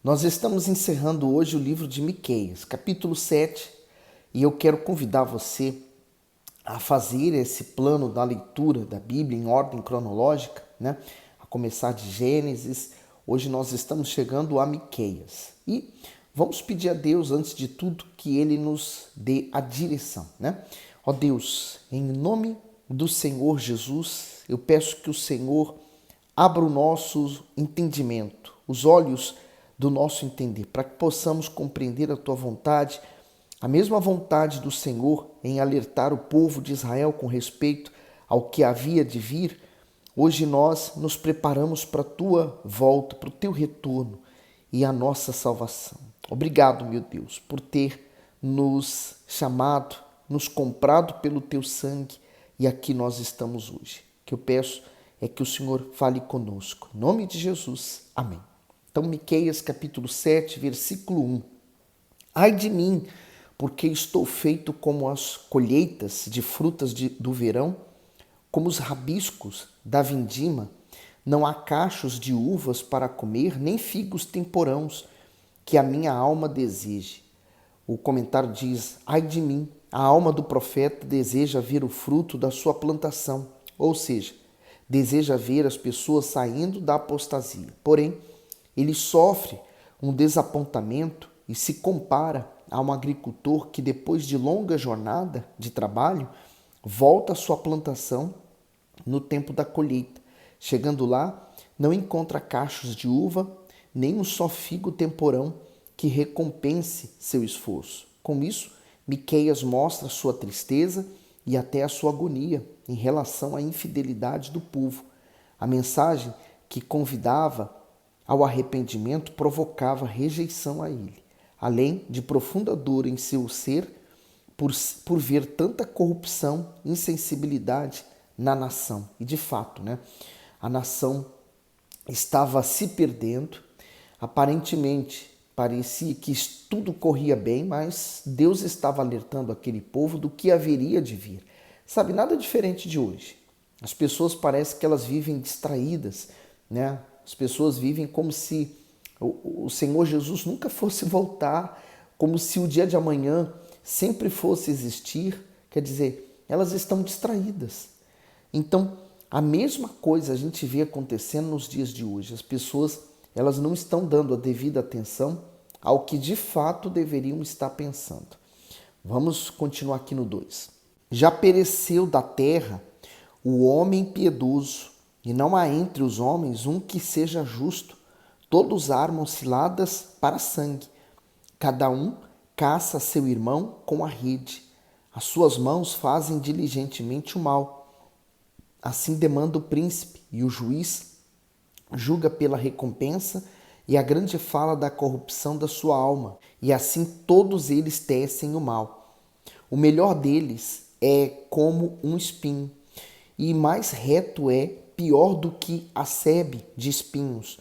Nós estamos encerrando hoje o livro de Miqueias, capítulo 7, e eu quero convidar você a fazer esse plano da leitura da Bíblia em ordem cronológica, né? A começar de Gênesis. Hoje nós estamos chegando a Miqueias e vamos pedir a Deus, antes de tudo, que Ele nos dê a direção, né? Ó Deus, em nome do Senhor Jesus, eu peço que o Senhor abra o nosso entendimento, os olhos do nosso entender, para que possamos compreender a Tua vontade, a mesma vontade do Senhor em alertar o povo de Israel com respeito ao que havia de vir. Hoje nós nos preparamos para a Tua volta, para o Teu retorno e a nossa salvação. Obrigado, meu Deus, por ter nos chamado, nos comprado pelo Teu sangue, e aqui nós estamos hoje. O que eu peço é que o Senhor fale conosco. Em nome de Jesus. Amém. Então, Miqueias capítulo 7, versículo 1. Ai de mim, porque estou feito como as colheitas de frutas do verão, como os rabiscos da vindima. Não há cachos de uvas para comer, nem figos temporãos que a minha alma deseje. O comentário diz: ai de mim, a alma do profeta deseja ver o fruto da sua plantação, ou seja, deseja ver as pessoas saindo da apostasia. Porém, ele sofre um desapontamento e se compara a um agricultor que, depois de longa jornada de trabalho, volta à sua plantação no tempo da colheita. Chegando lá, não encontra cachos de uva, nem um só figo temporão que recompense seu esforço. Com isso, Miqueias mostra sua tristeza e até a sua agonia em relação à infidelidade do povo. A mensagem que convidava ao arrependimento provocava rejeição a ele, além de profunda dor em seu ser por ver tanta corrupção, insensibilidade na nação. E de fato, né, a nação estava se perdendo. Aparentemente, parecia que tudo corria bem, mas Deus estava alertando aquele povo do que haveria de vir. Sabe, nada diferente de hoje. As pessoas parecem que elas vivem distraídas, né? As pessoas vivem como se o Senhor Jesus nunca fosse voltar, como se o dia de amanhã sempre fosse existir. Quer dizer, elas estão distraídas. Então, a mesma coisa a gente vê acontecendo nos dias de hoje. As pessoas, elas não estão dando a devida atenção ao que de fato deveriam estar pensando. Vamos continuar aqui no 2. Já pereceu da terra o homem piedoso, e não há entre os homens um que seja justo. Todos armam ciladas para sangue. Cada um caça seu irmão com a rede. As suas mãos fazem diligentemente o mal. Assim demanda o príncipe, e o juiz julga pela recompensa, e a grande fala da corrupção da sua alma. E assim todos eles tecem o mal. O melhor deles é como um espinho, e mais reto é, pior do que a sebe de espinhos.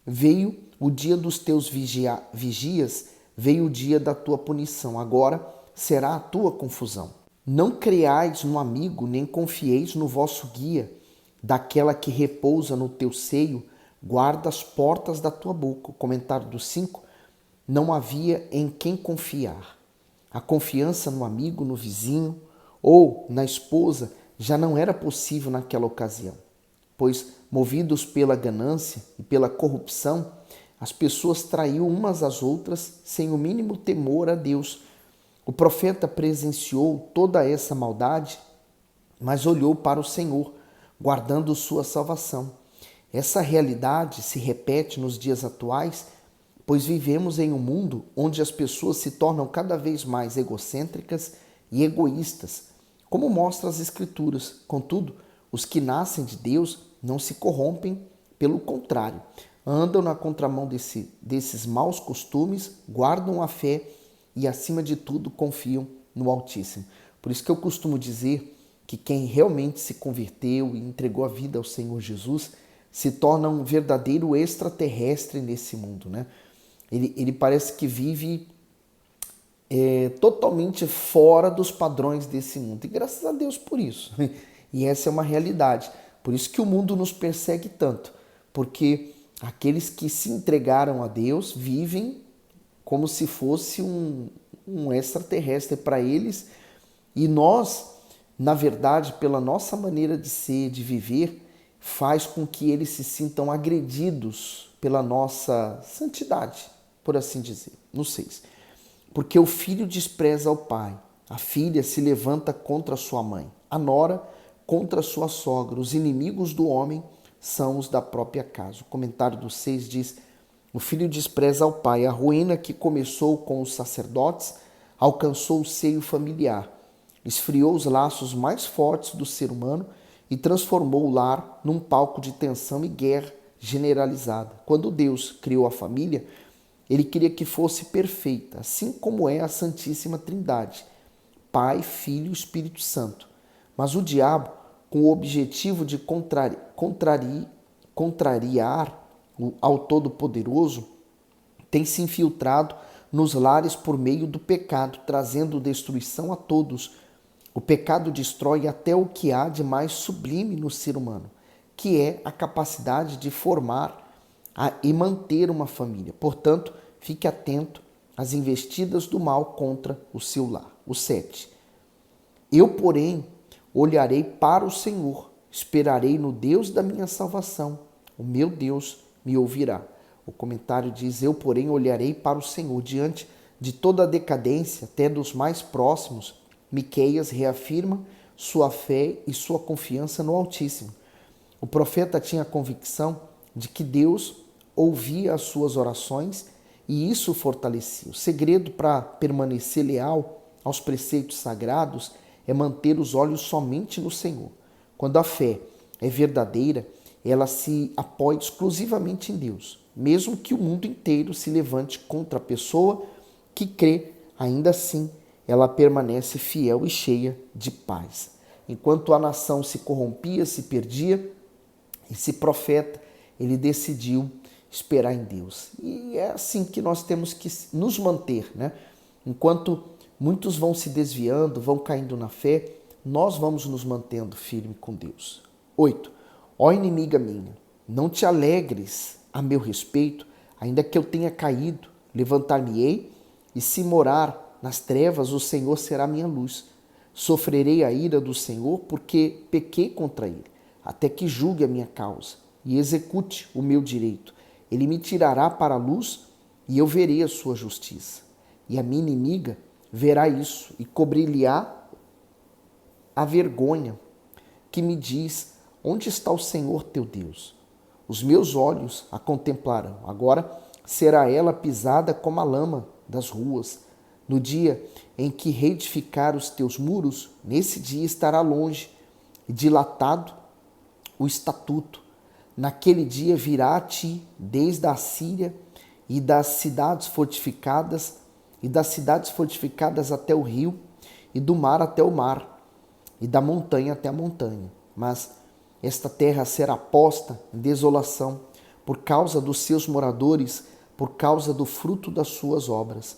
Veio o dia dos teus vigias, veio o dia da tua punição. Agora será a tua confusão. Não creais no amigo, nem confieis no vosso guia. Daquela que repousa no teu seio, guarda as portas da tua boca. O comentário do 5. Não havia em quem confiar. A confiança no amigo, no vizinho ou na esposa já não era possível naquela ocasião, pois, movidos pela ganância e pela corrupção, as pessoas traíam umas às outras sem o mínimo temor a Deus. O profeta presenciou toda essa maldade, mas olhou para o Senhor, guardando sua salvação. Essa realidade se repete nos dias atuais, pois vivemos em um mundo onde as pessoas se tornam cada vez mais egocêntricas e egoístas, como mostra as Escrituras. Contudo, os que nascem de Deus não se corrompem, pelo contrário, andam na contramão desses maus costumes, guardam a fé e, acima de tudo, confiam no Altíssimo. Por isso que eu costumo dizer que quem realmente se converteu e entregou a vida ao Senhor Jesus se torna um verdadeiro extraterrestre nesse mundo, né? Ele parece que vive totalmente fora dos padrões desse mundo. E graças a Deus por isso. E essa é uma realidade. Por isso que o mundo nos persegue tanto. Porque Aqueles que se entregaram a Deus vivem como se fosse um extraterrestre para eles, e nós, na verdade, pela nossa maneira de ser, de viver, faz com que eles se sintam agredidos pela nossa santidade, por assim dizer. No 6. Porque o filho despreza o pai, a filha se levanta contra sua mãe, a nora contra sua sogra. Os inimigos do homem são os da própria casa. O comentário do 6 diz: o filho despreza o pai. A ruína que começou com os sacerdotes alcançou o seio familiar, esfriou os laços mais fortes do ser humano e transformou o lar num palco de tensão e guerra generalizada. Quando Deus criou a família, ele queria que fosse perfeita, assim como é a Santíssima Trindade, Pai, Filho e Espírito Santo. Mas o diabo, com o objetivo de contrariar ao Todo-Poderoso, tem se infiltrado nos lares por meio do pecado, trazendo destruição a todos. O pecado destrói até o que há de mais sublime no ser humano, que é a capacidade de formar e manter uma família. Portanto, fique atento às investidas do mal contra o seu lar. O 7. Eu, porém, olharei para o Senhor, esperarei no Deus da minha salvação. O meu Deus me ouvirá. O comentário diz: eu, porém, olharei para o Senhor. Diante de toda a decadência, até dos mais próximos, Miqueias reafirma sua fé e sua confiança no Altíssimo. O profeta tinha a convicção de que Deus ouvia as suas orações e isso o fortalecia. O segredo para permanecer leal aos preceitos sagrados é manter os olhos somente no Senhor. Quando a fé é verdadeira, ela se apoia exclusivamente em Deus. Mesmo que o mundo inteiro se levante contra a pessoa que crê, ainda assim ela permanece fiel e cheia de paz. Enquanto a nação se corrompia, se perdia, esse profeta, ele decidiu esperar em Deus. E é assim que nós temos que nos manter, né? Enquanto muitos vão se desviando, vão caindo na fé, nós vamos nos mantendo firme com Deus. 8. Ó inimiga minha, não te alegres a meu respeito, ainda que eu tenha caído, levantar-me-ei, e se morar nas trevas, o Senhor será minha luz. Sofrerei a ira do Senhor, porque pequei contra ele, até que julgue a minha causa e execute o meu direito. Ele me tirará para a luz e eu verei a sua justiça. E a minha inimiga verá isso e cobrir-lhe-á a vergonha, que me diz: onde está o Senhor teu Deus? Os meus olhos a contemplarão. Agora será ela pisada como a lama das ruas. No dia em que reedificar os teus muros, nesse dia estará longe e dilatado o estatuto. Naquele dia virá a ti, desde a Síria e das cidades fortificadas até o rio, e do mar até o mar, e da montanha até a montanha. Mas esta terra será posta em desolação por causa dos seus moradores, por causa do fruto das suas obras.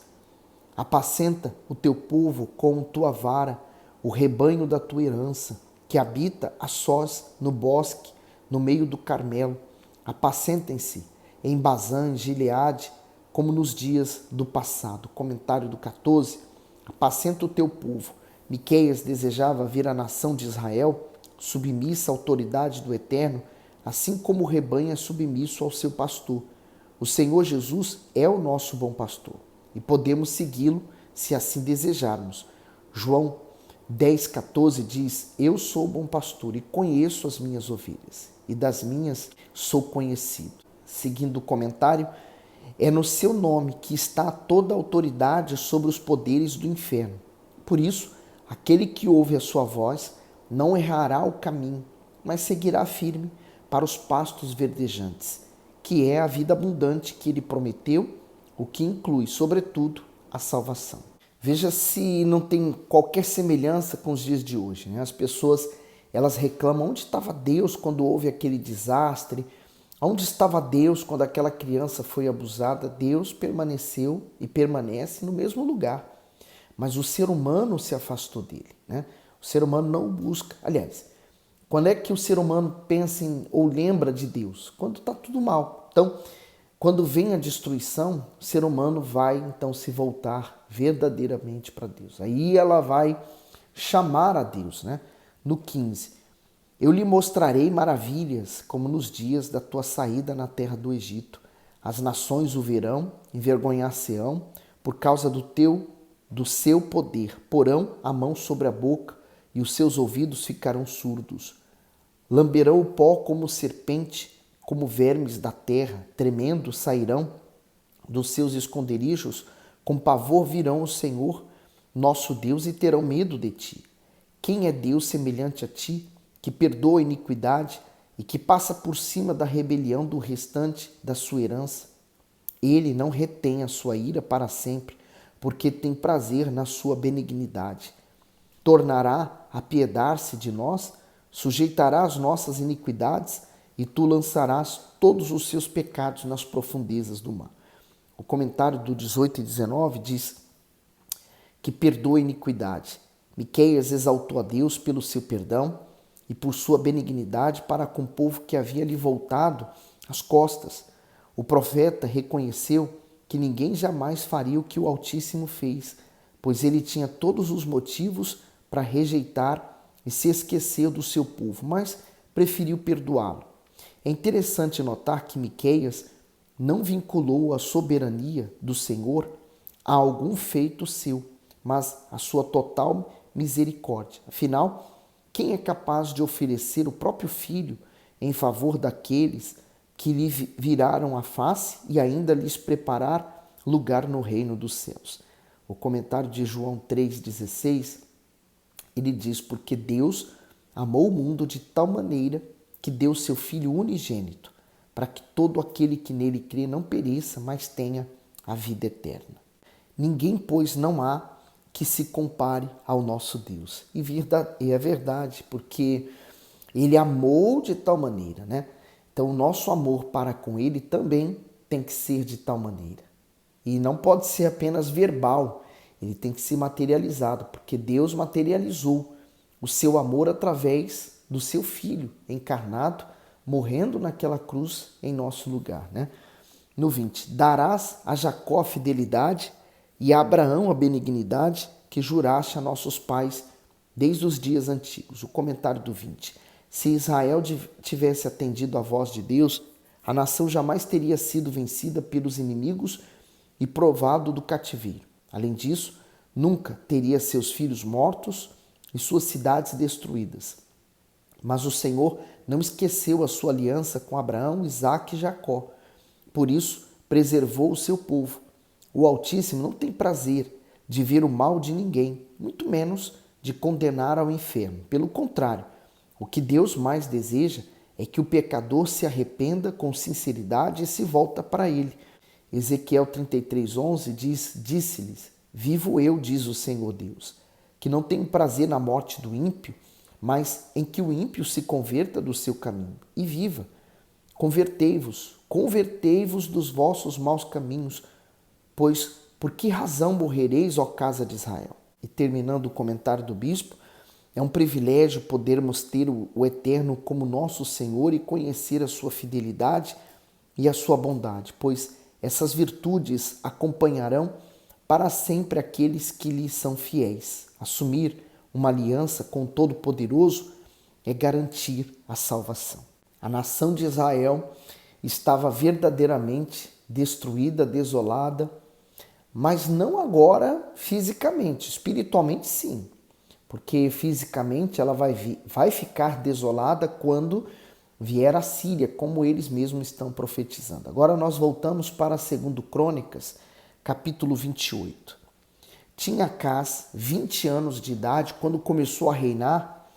Apacenta o teu povo com tua vara, o rebanho da tua herança, que habita a sós no bosque, no meio do Carmelo. Apacentem-se em Bazã, em Gileade, como nos dias do passado. Comentário do 14. Apacenta o teu povo. Miqueias desejava ver a nação de Israel submissa à autoridade do Eterno, assim como o rebanho é submisso ao seu pastor. O Senhor Jesus é o nosso bom pastor e podemos segui-lo se assim desejarmos. João 10,14 diz: eu sou o bom pastor e conheço as minhas ovelhas, e das minhas sou conhecido. Seguindo o comentário, é no seu nome que está toda a autoridade sobre os poderes do inferno. Por isso, aquele que ouve a sua voz não errará o caminho, mas seguirá firme para os pastos verdejantes, que é a vida abundante que ele prometeu, o que inclui, sobretudo, a salvação. Veja se não tem qualquer semelhança com os dias de hoje, né? As pessoas, elas reclamam: onde estava Deus quando houve aquele desastre? Onde estava Deus quando aquela criança foi abusada? Deus permaneceu e permanece no mesmo lugar, mas o ser humano se afastou dele, né? O ser humano não o busca. Aliás, quando é que o ser humano pensa ou lembra de Deus? Quando está tudo mal, Então, quando vem a destruição, o ser humano vai então se voltar verdadeiramente para Deus. Aí ela vai chamar a Deus, né? No 15, eu lhe mostrarei maravilhas, como nos dias da tua saída na terra do Egito. As nações o verão, envergonhar-se-ão, por causa do seu poder. Porão a mão sobre a boca, e os seus ouvidos ficarão surdos. Lamberão o pó como serpente, como vermes da terra, tremendo sairão dos seus esconderijos, com pavor virão o Senhor, nosso Deus, e terão medo de ti. Quem é Deus semelhante a ti, que perdoa a iniquidade e que passa por cima da rebelião do restante da sua herança? Ele não retém a sua ira para sempre, porque tem prazer na sua benignidade. Tornará a piedar-se de nós, sujeitará as nossas iniquidades, e tu lançarás todos os seus pecados nas profundezas do mar. O comentário do 18 e 19 diz que perdoa a iniquidade. Miqueias exaltou a Deus pelo seu perdão e por sua benignidade para com o povo que havia lhe voltado as costas. O profeta reconheceu que ninguém jamais faria o que o Altíssimo fez, pois ele tinha todos os motivos para rejeitar e se esquecer do seu povo, mas preferiu perdoá-lo. É interessante notar que Miqueias não vinculou a soberania do Senhor a algum feito seu, mas a sua total misericórdia. Afinal, quem é capaz de oferecer o próprio filho em favor daqueles que lhe viraram a face e ainda lhes preparar lugar no reino dos céus? O comentário de João 3,16, ele diz, porque Deus amou o mundo de tal maneira que deu seu Filho unigênito, para que todo aquele que nele crê não pereça, mas tenha a vida eterna. Ninguém, pois, não há que se compare ao nosso Deus. E é verdade, porque ele amou de tal maneira, né? Então, o nosso amor para com ele também tem que ser de tal maneira. E não pode ser apenas verbal, ele tem que ser materializado, porque Deus materializou o seu amor através do seu Filho encarnado, morrendo naquela cruz em nosso lugar, né? No 20, darás a Jacó a fidelidade e a Abraão a benignidade que juraste a nossos pais desde os dias antigos. O comentário do 20, se Israel tivesse atendido à voz de Deus, a nação jamais teria sido vencida pelos inimigos e provado do cativeiro. Além disso, nunca teria seus filhos mortos e suas cidades destruídas. Mas o Senhor não esqueceu a sua aliança com Abraão, Isaque e Jacó. Por isso, preservou o seu povo. O Altíssimo não tem prazer de ver o mal de ninguém, muito menos de condenar ao inferno. Pelo contrário, o que Deus mais deseja é que o pecador se arrependa com sinceridade e se volta para ele. Ezequiel 33:11 diz, disse-lhes, vivo eu, diz o Senhor Deus, que não tenho prazer na morte do ímpio, mas em que o ímpio se converta do seu caminho e viva. Convertei-vos dos vossos maus caminhos, pois por que razão morrereis, ó casa de Israel? E terminando o comentário do bispo, é um privilégio podermos ter o Eterno como nosso Senhor e conhecer a sua fidelidade e a sua bondade, pois essas virtudes acompanharão para sempre aqueles que lhe são fiéis. Assumir uma aliança com o Todo-Poderoso é garantir a salvação. A nação de Israel estava verdadeiramente destruída, desolada, mas não agora fisicamente, espiritualmente sim, porque fisicamente ela vai ficar desolada quando vier a Síria, como eles mesmos estão profetizando. Agora nós voltamos para 2 Crônicas, capítulo 28. Tinha Acás 20 anos de idade quando começou a reinar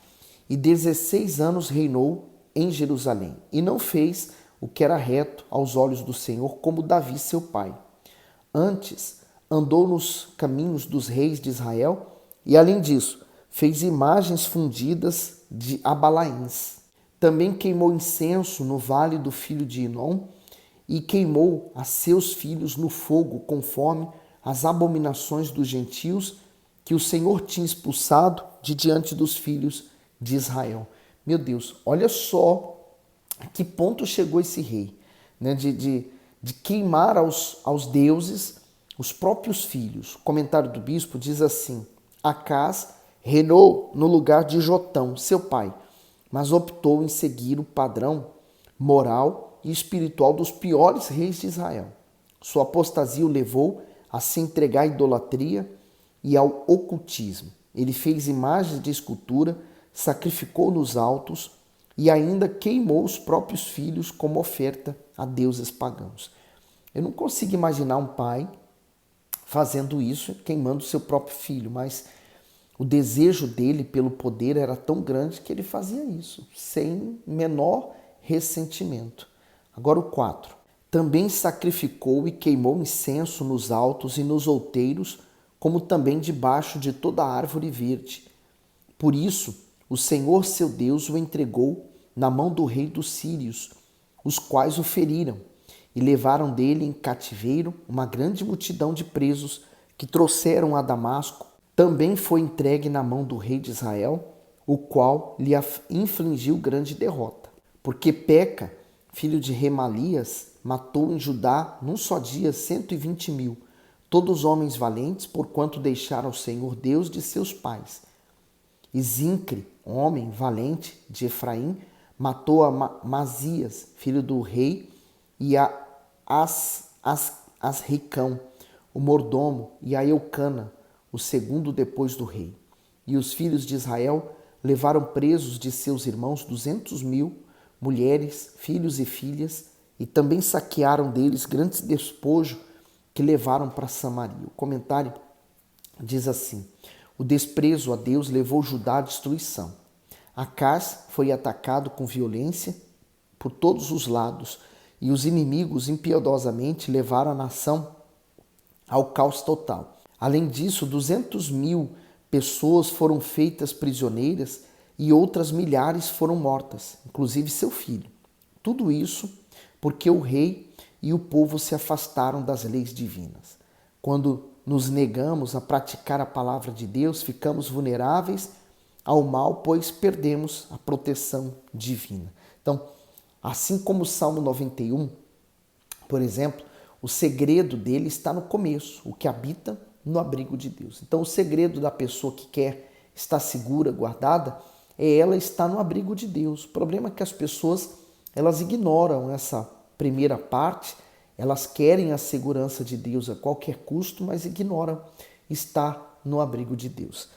e 16 anos reinou em Jerusalém. E não fez o que era reto aos olhos do Senhor, como Davi, seu pai. Antes, andou nos caminhos dos reis de Israel e, além disso, fez imagens fundidas de Abalaíns. Também queimou incenso no vale do filho de Inom e queimou a seus filhos no fogo, conforme as abominações dos gentios que o Senhor tinha expulsado de diante dos filhos de Israel. Meu Deus, olha só a que ponto chegou esse rei. né, de queimar aos deuses os próprios filhos. O comentário do bispo diz assim: Acás reinou no lugar de Jotão, seu pai, mas optou em seguir o padrão moral e espiritual dos piores reis de Israel. Sua apostasia o levou a se entregar à idolatria e ao ocultismo. Ele fez imagens de escultura, sacrificou nos altos e ainda queimou os próprios filhos como oferta a deuses pagãos. Eu não consigo imaginar um pai fazendo isso, queimando seu próprio filho, mas o desejo dele pelo poder era tão grande que ele fazia isso, sem menor ressentimento. Agora o 4. Também sacrificou e queimou incenso nos altos e nos outeiros, como também debaixo de toda árvore verde. Por isso, o Senhor seu Deus o entregou na mão do rei dos sírios, os quais o feriram, e levaram dele em cativeiro uma grande multidão de presos que trouxeram a Damasco. Também foi entregue na mão do rei de Israel, o qual lhe infligiu grande derrota. Porque Peca, filho de Remalias, matou em Judá num só dia 120.000, todos homens valentes, porquanto deixaram o Senhor Deus de seus pais. E Zincre, homem valente de Efraim, matou a Masias, filho do rei, e a Asricão, o mordomo, e a Eucana, o segundo depois do rei. E os filhos de Israel levaram presos de seus irmãos 200.000, mulheres, filhos e filhas, e também saquearam deles grandes despojos que levaram para Samaria. O comentário diz assim: o desprezo a Deus levou Judá à destruição. Acás foi atacado com violência por todos os lados, e os inimigos impiedosamente levaram a nação ao caos total. Além disso, 200.000 pessoas foram feitas prisioneiras e outras milhares foram mortas, inclusive seu filho. Tudo isso porque o rei e o povo se afastaram das leis divinas. Quando nos negamos a praticar a palavra de Deus, ficamos vulneráveis ao mal, pois perdemos a proteção divina. Então, assim como o Salmo 91, por exemplo, o segredo dele está no começo, o que habita no abrigo de Deus. Então, o segredo da pessoa que quer estar segura, guardada, é ela estar no abrigo de Deus. O problema é que as pessoas, elas ignoram essa primeira parte, elas querem a segurança de Deus a qualquer custo, mas ignoram estar no abrigo de Deus.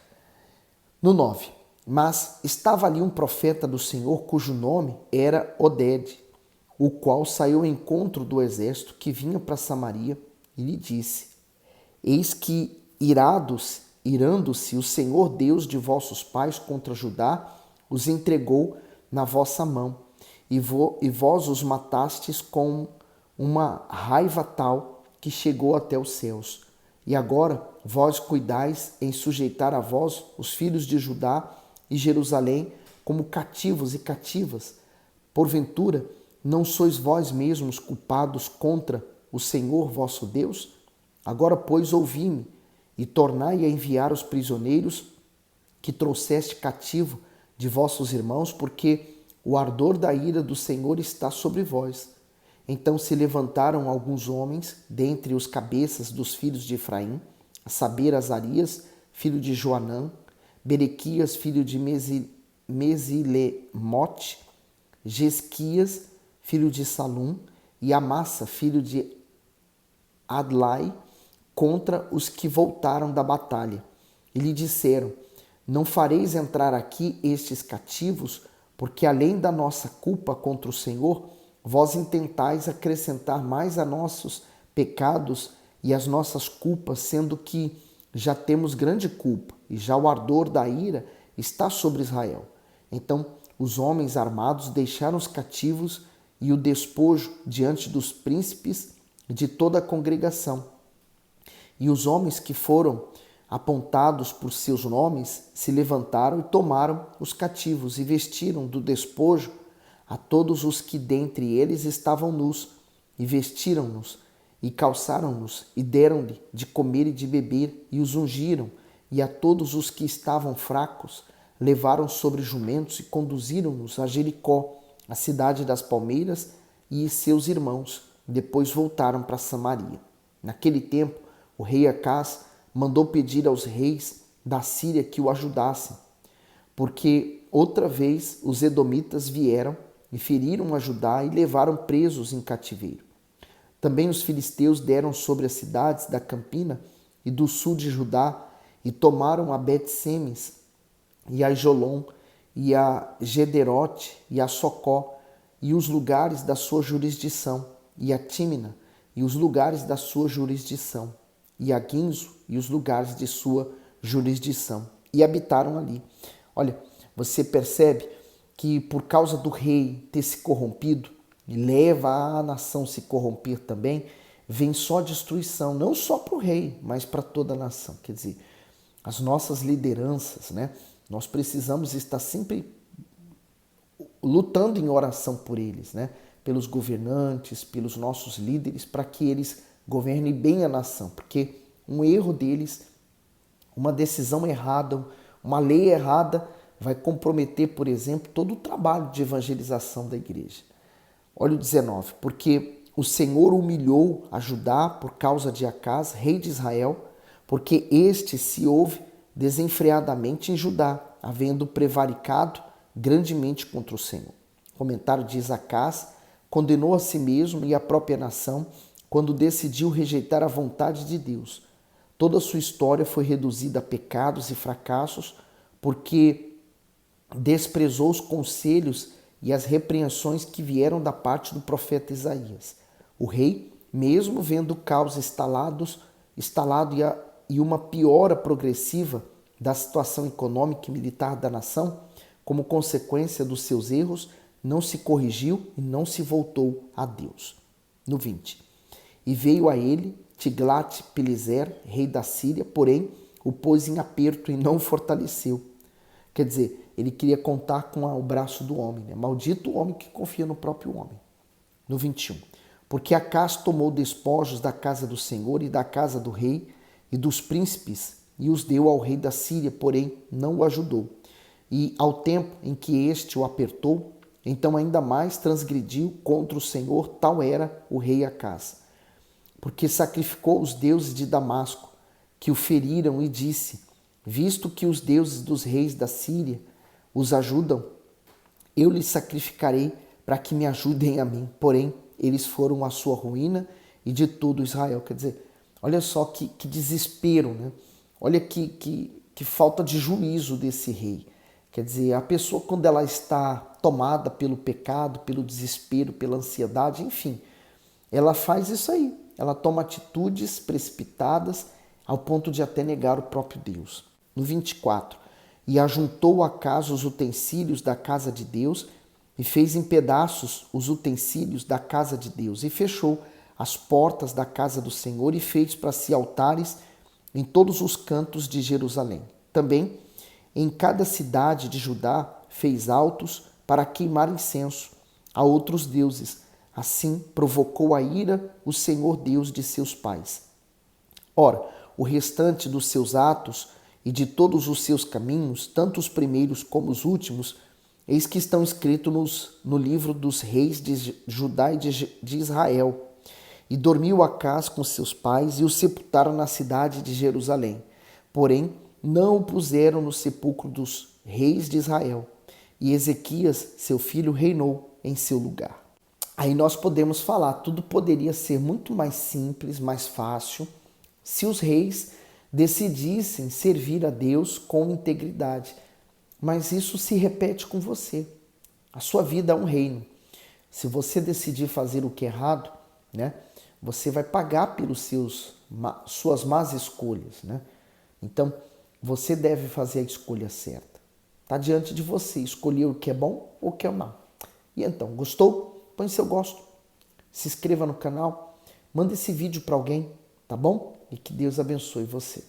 No 9. Mas estava ali um profeta do Senhor, cujo nome era Oded, o qual saiu ao encontro do exército que vinha para Samaria e lhe disse: Eis que irando-se o Senhor Deus de vossos pais contra Judá, os entregou na vossa mão, e vós os matastes com uma raiva tal que chegou até os céus. E agora vós cuidais em sujeitar a vós os filhos de Judá e Jerusalém como cativos e cativas. Porventura, não sois vós mesmos culpados contra o Senhor vosso Deus? Agora, pois, ouvi-me, e tornai a enviar os prisioneiros que trouxeste cativo de vossos irmãos, porque o ardor da ira do Senhor está sobre vós. Então se levantaram alguns homens dentre os cabeças dos filhos de Efraim, a saber, Azarias, filho de Joanã, Berequias, filho de Mesilemote, Jesquias, filho de Salum, e Amassa, filho de Adlai, contra os que voltaram da batalha. E lhe disseram: Não fareis entrar aqui estes cativos, porque além da nossa culpa contra o Senhor, vós intentais acrescentar mais a nossos pecados e as nossas culpas, sendo que já temos grande culpa, e já o ardor da ira está sobre Israel. Então os homens armados deixaram os cativos e o despojo diante dos príncipes de toda a congregação. E os homens que foram apontados por seus nomes se levantaram e tomaram os cativos e vestiram do despojo a todos os que dentre eles estavam nus, e vestiram-nos e calçaram-nos e deram-lhe de comer e de beber e os ungiram, e a todos os que estavam fracos levaram sobre jumentos e conduziram-nos a Jericó, a cidade das palmeiras, e seus irmãos. Depois voltaram para Samaria. Naquele tempo, o rei Acaz mandou pedir aos reis da Síria que o ajudassem, porque outra vez os edomitas vieram e feriram a Judá e levaram presos em cativeiro. Também os filisteus deram sobre as cidades da Campina e do sul de Judá e tomaram a Bet-Semes e a Jolom e a Gederote e a Socó e os lugares da sua jurisdição, e a Tímina e os lugares da sua jurisdição, e a Guinzo e os lugares de sua jurisdição, e habitaram ali. Olha, você percebe que por causa do rei ter se corrompido, e leva a nação a se corromper também, vem só destruição, não só para o rei, mas para toda a nação. Quer dizer, as nossas lideranças, né? Nós precisamos estar sempre lutando em oração por eles, né? Pelos governantes, pelos nossos líderes, para que eles governem bem a nação, porque um erro deles, uma decisão errada, uma lei errada, vai comprometer, por exemplo, todo o trabalho de evangelização da igreja. Olha o 19, porque o Senhor humilhou a Judá por causa de Acaz, rei de Israel, porque este se houve desenfreadamente em Judá, havendo prevaricado grandemente contra o Senhor. O comentário diz: Acaz condenou a si mesmo e a própria nação quando decidiu rejeitar a vontade de Deus. Toda a sua história foi reduzida a pecados e fracassos, porque desprezou os conselhos e as repreensões que vieram da parte do profeta Isaías. O rei, mesmo vendo o caos instalado e uma piora progressiva da situação econômica e militar da nação, como consequência dos seus erros, não se corrigiu e não se voltou a Deus. No 20. E veio a ele Tiglat-Pileser, rei da Síria, porém o pôs em aperto e não o fortaleceu. Quer dizer, ele queria contar com o braço do homem, né? Maldito o homem que confia no próprio homem. No 21. Porque Acaz tomou despojos da casa do Senhor e da casa do rei e dos príncipes e os deu ao rei da Síria, porém não o ajudou. E ao tempo em que este o apertou, então ainda mais transgrediu contra o Senhor, tal era o rei Acaz. Porque sacrificou os deuses de Damasco, que o feriram, e disse: visto que os deuses dos reis da Síria os ajudam, eu lhes sacrificarei para que me ajudem a mim. Porém, eles foram a sua ruína e de todo Israel. Quer dizer, olha só que desespero, né? Olha que falta de juízo desse rei. Quer dizer, a pessoa, quando ela está tomada pelo pecado, pelo desespero, pela ansiedade, enfim, ela faz isso aí. Ela toma atitudes precipitadas ao ponto de até negar o próprio Deus. No 24, e ajuntou Acaz os utensílios da casa de Deus e fez em pedaços os utensílios da casa de Deus e fechou as portas da casa do Senhor e fez para si altares em todos os cantos de Jerusalém. Também em cada cidade de Judá fez altos para queimar incenso a outros deuses. Assim provocou a ira o Senhor Deus de seus pais. Ora, o restante dos seus atos e de todos os seus caminhos, tanto os primeiros como os últimos, eis que estão escritos no livro dos reis de Judá e de Israel. E dormiu Acaz com seus pais e o sepultaram na cidade de Jerusalém. Porém, não o puseram no sepulcro dos reis de Israel. E Ezequias, seu filho, reinou em seu lugar. Aí nós podemos falar, tudo poderia ser muito mais simples, mais fácil, se os reis decidissem servir a Deus com integridade. Mas isso se repete com você. A sua vida é um reino. Se você decidir fazer o que é errado, né, você vai pagar pelos suas más escolhas, né? Então, você deve fazer a escolha certa. Está diante de você escolher o que é bom ou o que é mal. E então, gostou? Põe seu gosto. Se inscreva no canal. Manda esse vídeo para alguém, tá bom? E que Deus abençoe você.